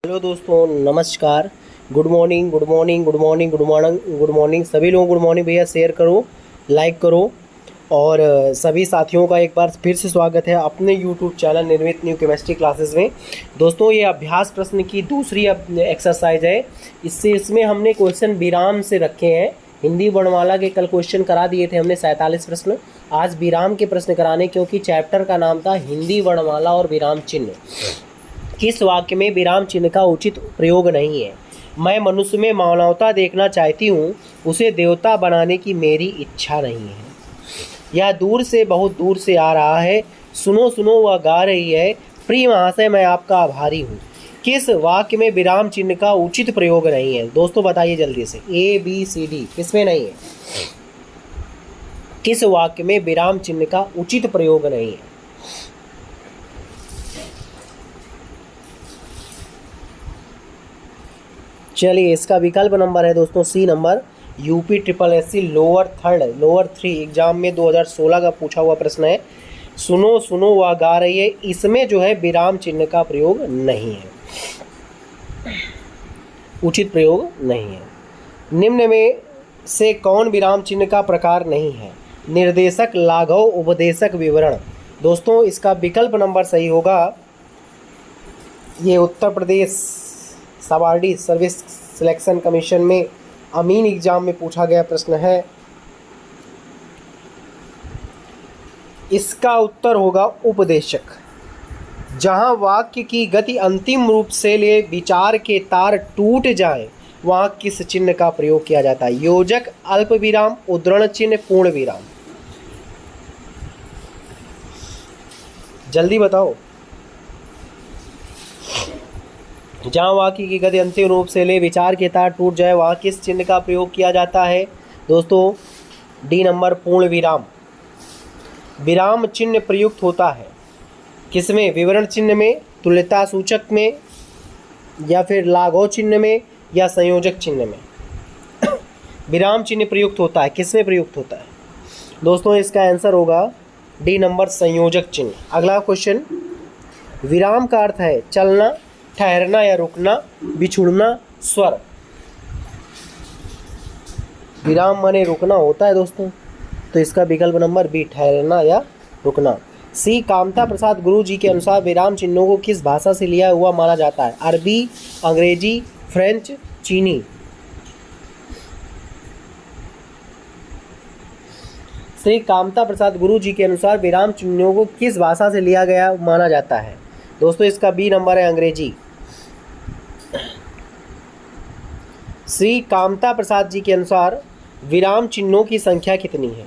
Hello दोस्तों, नमस्कार। Good morning, good morning, good morning, good morning, good morning. सभी लोगों गुड मॉर्निंग भैया। शेयर करो, लाइक करो और सभी साथियों का एक बार फिर से स्वागत है अपने यूट्यूब चैनल निर्मित न्यू केमिस्ट्री क्लासेस में। दोस्तों, ये अभ्यास प्रश्न की दूसरी एक्सरसाइज है। इसमें हमने क्वेश्चन विराम से रखे हैं। हिंदी वर्णमाला के कल क्वेश्चन करा दिए थे हमने 47 प्रश्न। आज विराम के प्रश्न कराने, क्योंकि चैप्टर का नाम था हिंदी वर्णमाला और विराम चिन्ह। किस वाक्य में विराम चिन्ह का उचित प्रयोग नहीं है? मैं मनुष्य में मानवता देखना चाहती हूँ, उसे देवता बनाने की मेरी इच्छा नहीं है। यह दूर से, बहुत दूर से आ रहा है, सुनो सुनो वह गा रही है, प्रिय महाशय मैं आपका आभारी हूँ। किस वाक्य में विराम चिन्ह का उचित प्रयोग नहीं है? दोस्तों बताइए जल्दी से। A, B, C, D किसमें नहीं है? किस वाक्य में विराम चिन्ह का उचित प्रयोग नहीं है? चलिए, इसका विकल्प नंबर है दोस्तों सी नंबर। यूपी SSSC लोअर 3 एग्जाम में 2016 का पूछा हुआ प्रश्न है। सुनो सुनो वह गा रही है, इसमें जो है विराम चिन्ह का प्रयोग नहीं है, उचित प्रयोग नहीं है। निम्न में से कौन विराम चिन्ह का प्रकार नहीं है? निर्देशक, लाघव, उपदेशक, विवरण। दोस्तों, इसका विकल्प नंबर सही होगा, ये Uttar Pradesh सवारडी service selection commission में अमीन एग्जाम में पूछा गया प्रश्न है। इसका उत्तर होगा उपदेशक। जहां वाक्य की गति अंतिम रूप से ले विचार के तार टूट जाएं, वहां किस चिन्ह का प्रयोग किया जाता है? योजक, अल्प विराम, उद्धरण चिन्ह, पूर्ण विराम। जल्दी बताओ। जहाँ वाक्य की गति अंतिम रूप से ले विचार के तार टूट जाए, वहाँ किस चिन्ह का प्रयोग किया जाता है? दोस्तों, डी नंबर, पूर्ण विराम। विराम चिन्ह प्रयुक्त होता है किसमें? विवरण चिन्ह में, तुल्यता सूचक में, या फिर लाघव चिन्ह में, या संयोजक चिन्ह में। विराम चिन्ह प्रयुक्त होता है, किसमें प्रयुक्त होता है? दोस्तों, इसका आंसर होगा डी नंबर, संयोजक चिन्ह। अगला क्वेश्चन, विराम का अर्थ है चलना, ठहरना या रुकना, बिछुड़ना, स्वर। विराम माने रुकना होता है दोस्तों, तो इसका विकल्प नंबर बी, ठहरना या रुकना। सी, कामता प्रसाद गुरु जी के अनुसार विराम चिन्हों को किस भाषा से लिया हुआ माना जाता है? अरबी, अंग्रेजी, फ्रेंच, चीनी। श्री कामता प्रसाद गुरु जी के अनुसार विराम चिन्हों को किस भाषा से लिया गया माना जाता है? दोस्तों, इसका बी नंबर है, अंग्रेजी। श्री कामता प्रसाद जी के अनुसार विराम चिन्हों की संख्या कितनी है?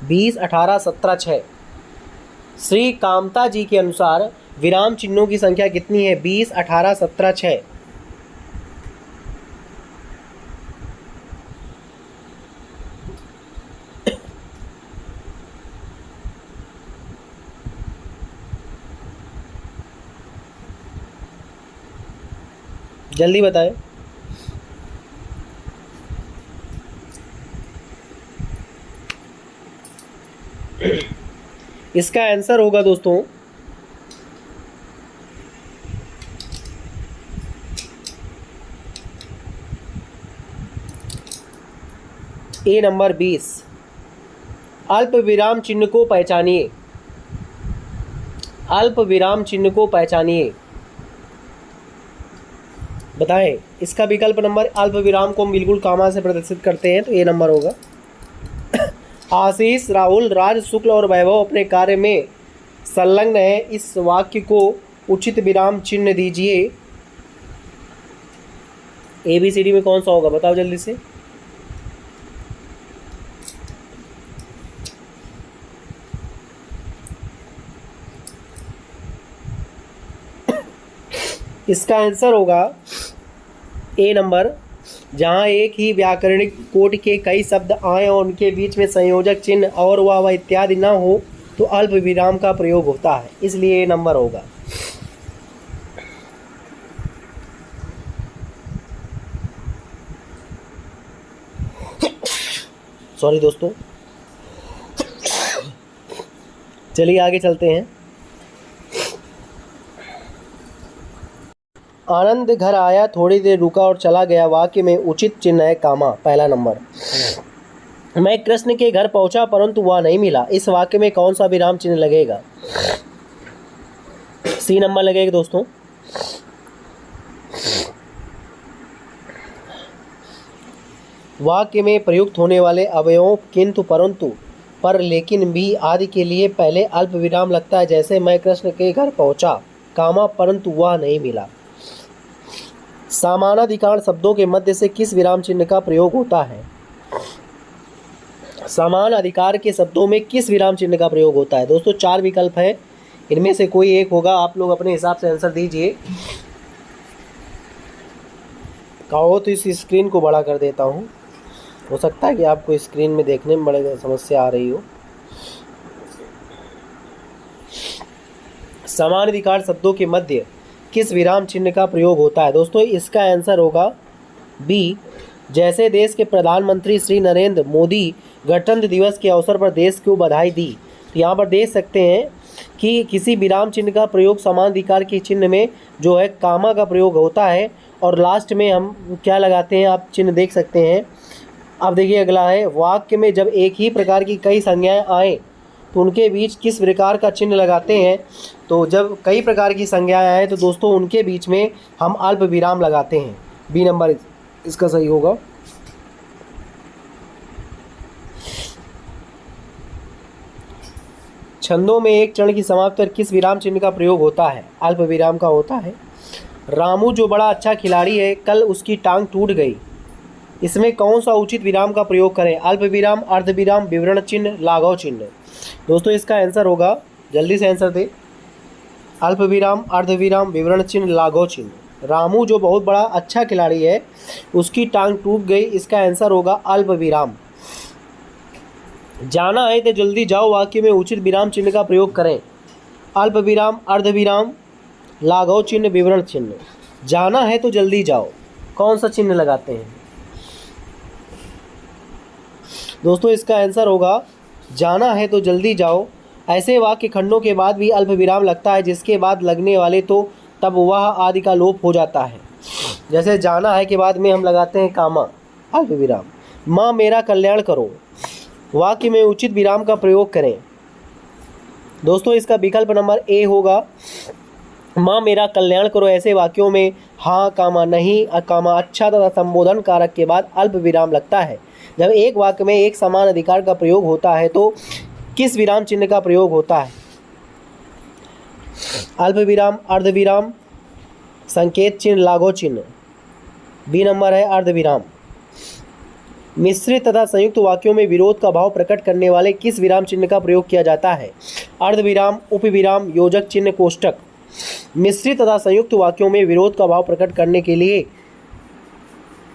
20, 18, 17, 6। श्री कामता जी के अनुसार विराम चिन्हों की संख्या कितनी है? 20, 18, 17, 6। जल्दी बताएं। इसका आंसर होगा दोस्तों ए नंबर, 20। अल्प विराम चिन्ह को पहचानिए। अल्प विराम चिन्ह को पहचानिए, बताएं। इसका विकल्प नंबर, अल्प विराम को हम बिल्कुल कामा से प्रदर्शित करते हैं, तो ए नंबर होगा। आशीष, राहुल, राज, शुक्ल और वैभव अपने कार्य में संलग्न है, इस वाक्य को उचित विराम चिन्ह दीजिए। ABCD में कौन सा होगा? बताओ जल्दी से। इसका आंसर होगा ए नंबर। जहाँ एक ही व्याकरणिक कोटि के कई शब्द आए और उनके बीच में संयोजक चिन्ह और वह इत्यादि न हो, तो अल्प विराम का प्रयोग होता है, इसलिए ए नंबर होगा। सॉरी दोस्तों, चलिए आगे चलते हैं। आनंद घर आया, थोड़ी देर रुका और चला गया। वाक्य में उचित चिन्ह है कामा, पहला नंबर। मैं कृष्ण के घर पहुंचा परंतु वह नहीं मिला। इस वाक्य में कौन सा विराम चिन्ह लगेगा? सी नंबर लगेगा दोस्तों। वाक्य में प्रयुक्त होने वाले अवयवों किंतु, परंतु, पर, लेकिन, भी आदि के लिए पहले अल्प विराम लगता है। जैसे मैं कृष्ण के घर पहुंचा, कामा, परंतु वह नहीं मिला। समानाधिकार शब्दों के मध्य से किस विराम चिन्ह का प्रयोग होता है? समान अधिकार के शब्दों में किस विराम चिन्ह का प्रयोग होता है? दोस्तों 4 विकल्प है, इनमें से कोई एक होगा। आप लोग अपने हिसाब से आंसर दीजिए। कहो तो इस स्क्रीन को बड़ा कर देता हूँ, हो सकता है कि आपको स्क्रीन में देखने में बड़े समस्या आ रही हो। समान अधिकार शब्दों के मध्य किस विराम चिन्ह का प्रयोग होता है? दोस्तों इसका आंसर होगा बी। जैसे देश के प्रधानमंत्री श्री नरेंद्र मोदी गणतंत्र दिवस के अवसर पर देश को बधाई दी, तो यहाँ पर देख सकते हैं कि किसी विराम चिन्ह का प्रयोग समान अधिकार के चिन्ह में जो है कामा का प्रयोग होता है, और लास्ट में हम क्या लगाते हैं आप चिन्ह देख सकते हैं। अब देखिए अगला है, वाक्य में जब एक ही प्रकार की कई संज्ञाएं आए तो उनके बीच किस प्रकार का चिन्ह लगाते हैं? तो जब कई प्रकार की संज्ञाएं आए तो दोस्तों उनके बीच में हम अल्प विराम लगाते हैं। बी नंबर इसका सही होगा। छंदों में एक चरण की समाप्ति पर किस विराम चिन्ह का प्रयोग होता है? अल्प विराम का होता है। रामू जो बड़ा अच्छा खिलाड़ी है, कल उसकी टांग टूट गई। इसमें कौन सा उचित विराम का प्रयोग करें? अल्प विराम, अर्ध विराम, विवरण चिन्ह, लाघव चिन्ह। दोस्तों इसका आंसर होगा, जल्दी से आंसर दे। अल्प विराम, अर्ध विराम, विवरण चिन्ह, लाघव चिन्ह। रामू जो बहुत बड़ा अच्छा खिलाड़ी है, उसकी टांग टूट गई। इसका आंसर होगा अल्प विराम। जाना है तो जल्दी जाओ वाक्य में उचित विराम चिन्ह का प्रयोग करें। अल्प विराम, अर्ध विराम, लाघव चिन्ह, विवरण चिन्ह। जाना है तो जल्दी जाओ, कौन सा चिन्ह लगाते हैं? दोस्तों इसका आंसर होगा जाना है तो जल्दी जाओ। ऐसे वाक्य खंडों के बाद भी अल्प विराम लगता है, जिसके बाद लगने वाले तो तब वह आदि का लोप हो जाता है। जैसे जाना है के बाद में हम लगाते हैं कामा, अल्प विराम। माँ मेरा कल्याण करो, वाक्य में उचित विराम का प्रयोग करें। दोस्तों इसका विकल्प नंबर ए होगा, माँ मेरा कल्याण करो। ऐसे वाक्यों में हाँ, कामा, नहीं, कामा, अच्छा तथा संबोधन कारक के बाद अल्प विराम लगता है। जब एक वाक्य में एक समान अधिकार का प्रयोग होता है तो किस विराम चिन्ह का प्रयोग होता है? अल्प विराम, अर्ध विराम, संकेत चिन्ह, लाघव चिन्ह। बी नंबर है अर्ध विराम। मिश्रित तथा संयुक्त वाक्यों में विरोध का भाव प्रकट करने वाले किस विराम चिन्ह का प्रयोग किया जाता है? अर्ध विराम, उपविराम, योजक चिन्ह, कोष्टक। मिश्रित तथा संयुक्त वाक्यों में विरोध का भाव प्रकट करने के लिए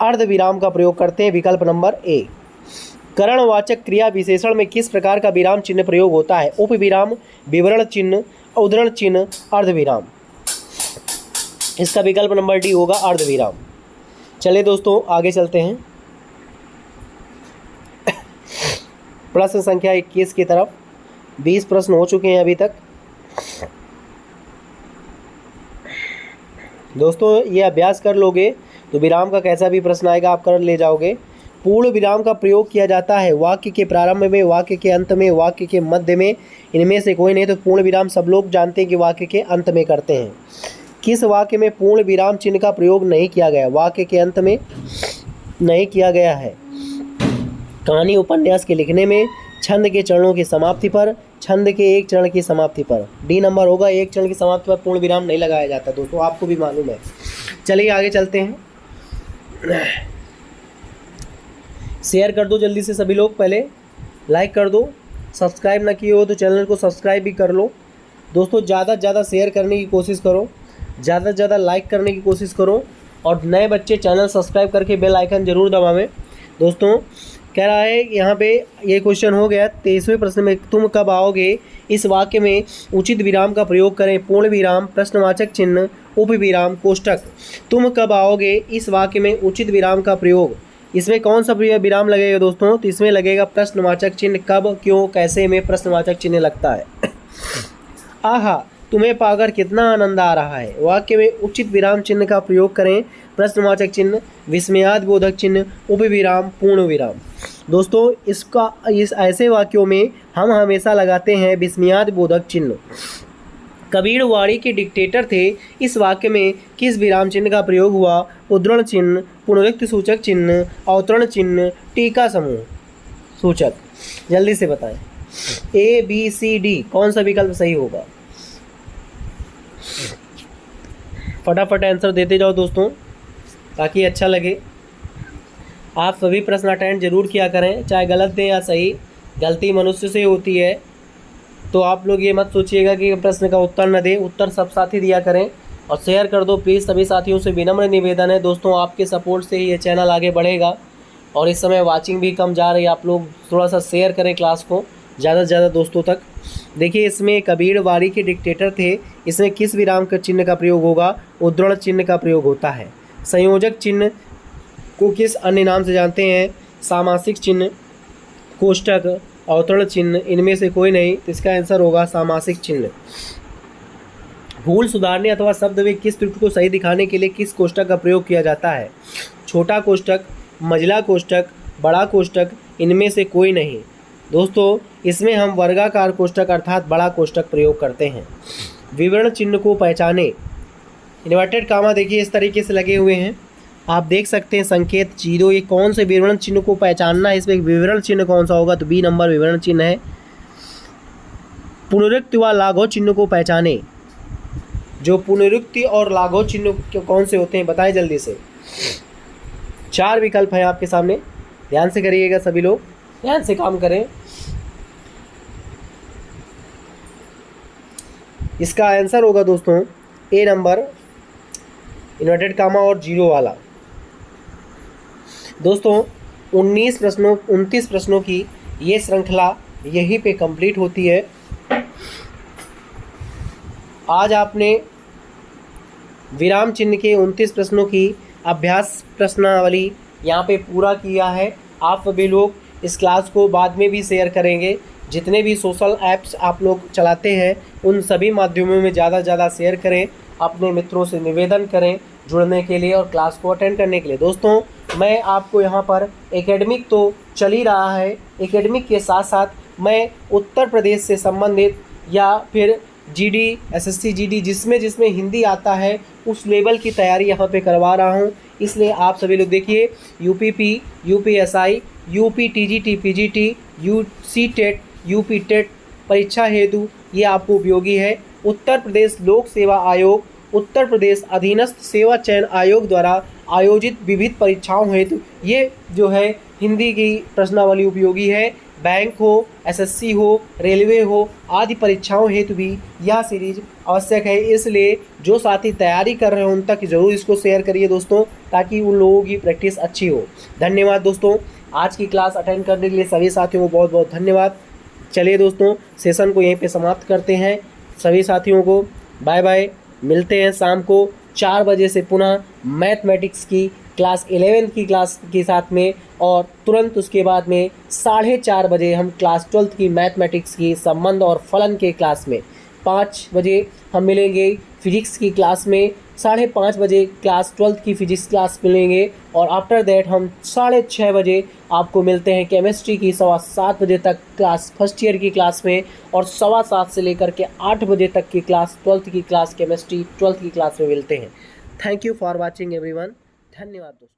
अर्ध विराम का प्रयोग करते हैं। विकल्प नंबर ए। करणवाचक क्रिया विशेषण में किस प्रकार का विराम चिन्ह प्रयोग होता है? उपविराम, विवरण चिन्ह, उद्धरण चिन्ह, अर्ध विराम। इसका विकल्प नंबर डी होगा अर्ध विराम। चलिए दोस्तों आगे चलते हैं प्रश्न संख्या 21 की तरफ। 20 प्रश्न हो चुके हैं अभी तक। दोस्तों ये अभ्यास कर लोगे तो विराम का कैसा भी प्रश्न आएगा आप कर ले जाओगे। पूर्ण विराम का प्रयोग किया जाता है वाक्य के प्रारंभ में, वाक्य के अंत में, वाक्य के मध्य में। इनमें से कोई नहीं तो पूर्ण विराम सब लोग जानते हैं कि वाक्य के अंत में करते हैं। किस वाक्य में पूर्ण विराम चिन्ह का प्रयोग नहीं किया गया? वाक्य के अंत में नहीं किया गया है। कहानी उपन्यास के लिखने में, छंद के चरणों की समाप्ति पर, छंद के एक चरण की समाप्ति पर। डी नंबर होगा, एक चरण की समाप्ति पर पूर्ण विराम नहीं लगाया जाता। दोस्तों आपको भी मालूम है। चलिए आगे चलते हैं। शेयर कर दो जल्दी से सभी लोग, पहले लाइक कर दो। सब्सक्राइब ना किए हो तो चैनल को सब्सक्राइब भी कर लो। दोस्तों ज़्यादा से ज़्यादा शेयर करने की कोशिश करो, ज़्यादा से ज़्यादा लाइक करने की कोशिश करो, और नए बच्चे चैनल सब्सक्राइब करके बेल आइकन जरूर दबावें। दोस्तों कह रहा है यहाँ पे ये क्वेश्चन हो गया 23वें प्रश्न में, तुम कब आओगे? इस वाक्य में उचित विराम का प्रयोग करें। पूर्ण विराम, प्रश्नवाचक चिन्ह, उपविराम, कोष्टक। तुम कब आओगे? इस वाक्य में उचित विराम का प्रयोग। इसमें कौन सा विराम लगेगा दोस्तों? तो इसमें लगेगा प्रश्नवाचक चिन्ह। कब, क्यों, कैसे में प्रश्नवाचक चिन्ह लगता है। आहा तुम्हें पाकर कितना आनंद आ रहा है। वाक्य में उचित विराम चिन्ह का प्रयोग करें। प्रश्नवाचक चिन्ह, विस्मयादिबोधक चिन्ह, उपविराम, पूर्ण विराम। दोस्तों इस ऐसे वाक्यों में हम हमेशा लगाते हैं विस्मयादिबोधक चिन्ह। कबीर वाणी के डिक्टेटर थे। इस वाक्य में किस विराम चिन्ह का प्रयोग हुआ? उद्धरण चिन्ह, पुनरुक्ति सूचक चिन्ह, अवतरण चिन्ह, टीका समूह सूचक। जल्दी से बताएं, ए बी सी डी कौन सा विकल्प सही होगा? फटाफट आंसर देते जाओ दोस्तों, ताकि अच्छा लगे। आप सभी प्रश्न अटेंड जरूर किया करें, चाहे गलत दें या सही। गलती मनुष्य से होती है, तो आप लोग ये मत सोचिएगा कि प्रश्न का उत्तर न दें। उत्तर सब साथी दिया करें और शेयर कर दो प्लीज़। सभी साथियों से विनम्र निवेदन है दोस्तों, आपके सपोर्ट से ही ये चैनल आगे बढ़ेगा। और इस समय वाचिंग भी कम जा रही है, आप लोग थोड़ा सा शेयर करें क्लास को ज़्यादा से ज़्यादा दोस्तों तक। देखिए, इसमें कबीर वाणी के डिक्टेटर थे। इसमें किस विराम का चिन्ह का प्रयोग होगा? उद्धरण चिन्ह का प्रयोग होता है। संयोजक चिन्ह को किस अन्य नाम से जानते हैं? सामासिक चिन्ह, कोष्टक, अवतरण चिन्ह, इनमें से कोई नहीं। तो इसका आंसर होगा सामासिक चिन्ह। भूल सुधारने अथवा शब्द में किस त्रुटि को सही दिखाने के लिए किस कोष्टक का प्रयोग किया जाता है? छोटा कोष्टक, मझला कोष्टक, बड़ा कोष्टक, इनमें से कोई नहीं। दोस्तों इसमें हम वर्गाकार कोष्टक अर्थात बड़ा कोष्टक प्रयोग करते हैं। विवरण चिन्ह को पहचाने। इन्वर्टेड कामा देखिए इस तरीके से लगे हुए हैं, आप देख सकते हैं संकेत जीरो। ये कौन से विवरण चिन्ह को पहचानना है? इसमें विवरण चिन्ह कौन सा होगा? तो बी नंबर विवरण चिन्ह है। पुनरुक्ति व लाघव चिन्ह को पहचाने। जो पुनरुक्ति और लाघव चिन्ह कौन से होते हैं बताएं जल्दी से। 4 विकल्प हैं आपके सामने, ध्यान से करिएगा, सभी लोग ध्यान से काम करें। इसका आंसर होगा दोस्तों ए नंबर इन्वर्टेड कामा और जीरो वाला। दोस्तों 29 प्रश्नों की ये श्रृंखला यहीं पे कंप्लीट होती है। आज आपने विराम चिन्ह के 29 प्रश्नों की अभ्यास प्रश्नावली यहाँ पे पूरा किया है। आप सभी लोग इस क्लास को बाद में भी शेयर करेंगे। जितने भी सोशल ऐप्स आप लोग चलाते हैं उन सभी माध्यमों में ज़्यादा से ज़्यादा शेयर करें। अपने मित्रों से निवेदन करें जुड़ने के लिए और क्लास को अटेंड करने के लिए। दोस्तों मैं आपको यहाँ पर एकेडमिक तो चल ही रहा है, एकेडमिक के साथ साथ मैं उत्तर प्रदेश से संबंधित या फिर जीडी, एसएससी जीडी जिसमें हिंदी आता है उस लेवल की तैयारी यहाँ पे करवा रहा हूँ। इसलिए आप सभी लोग देखिए, UPP, UPSI, UP TGT, PGT, UC TET, UP TET परीक्षा हेतु ये आपको उपयोगी है। उत्तर प्रदेश लोक सेवा आयोग, उत्तर प्रदेश अधीनस्थ सेवा चयन आयोग द्वारा आयोजित विविध परीक्षाओं हेतु ये जो है हिंदी की प्रश्नावली उपयोगी है। बैंक हो, एसएससी हो, रेलवे हो आदि परीक्षाओं हेतु भी यह सीरीज आवश्यक है। इसलिए जो साथी तैयारी कर रहे हैं उन तक ज़रूर इसको शेयर करिए दोस्तों, ताकि उन लोगों की प्रैक्टिस अच्छी हो। धन्यवाद दोस्तों, आज की क्लास अटेंड करने के लिए सभी साथियों को बहुत बहुत धन्यवाद। चलिए दोस्तों सेशन को यहीं पे समाप्त करते हैं। सभी साथियों को बाय बाय। मिलते हैं शाम को 4 बजे से पुनः मैथमेटिक्स की क्लास 11 की क्लास के साथ में, और तुरंत उसके बाद में 4:30 बजे हम क्लास 12th की मैथमेटिक्स की संबंध और फलन के क्लास में, 5 बजे हम मिलेंगे फिजिक्स की क्लास में, 5:30 बजे क्लास 12th की फिजिक्स क्लास मिलेंगे, और आफ्टर दैट हम 6:30 बजे आपको मिलते हैं केमिस्ट्री की 7:15 बजे तक क्लास फर्स्ट ईयर की क्लास में, और 7:15 से लेकर के 8 बजे तक की क्लास 12th की क्लास केमिस्ट्री 12th की क्लास में मिलते हैं। Thank you for watching everyone. धन्यवाद दोस्तों।